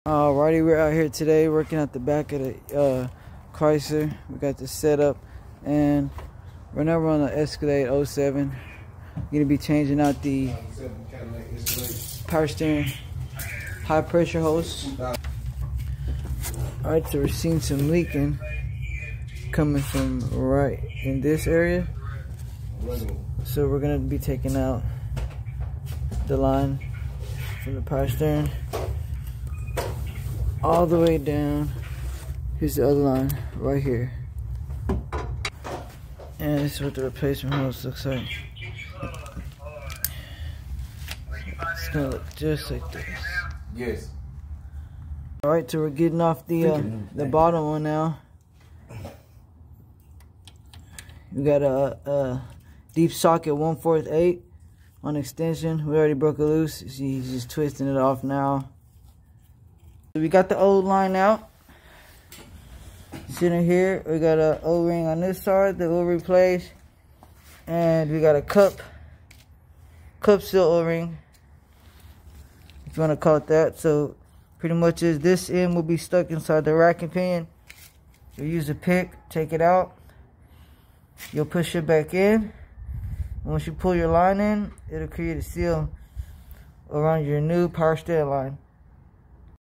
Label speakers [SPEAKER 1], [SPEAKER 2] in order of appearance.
[SPEAKER 1] Alrighty, we're out here today working at the back of the Chrysler. We got this set up, and right now we're on the Escalade 07. Gonna be changing out the power steering high pressure hose. Alright, so we're seeing some leaking coming from right in this area. So we're gonna be taking out the line from the power steering all the way down. Here's the other line right here, and this is what the replacement hose looks like. It's gonna look just like this.
[SPEAKER 2] Yes.
[SPEAKER 1] All right, so we're getting off the bottom one now. We got a deep socket 1/4/8 on extension. We already broke it loose. He's just twisting it off now. We got the old line out. Sitting here, we got a O-ring on this side that we'll replace, and we got a cup seal O-ring, if you want to call it that. So pretty much is this end will be stuck inside the rack and pinion. You'll use a pick, take it out. You'll push it back in. Once you pull your line in, it'll create a seal around your new power steering line.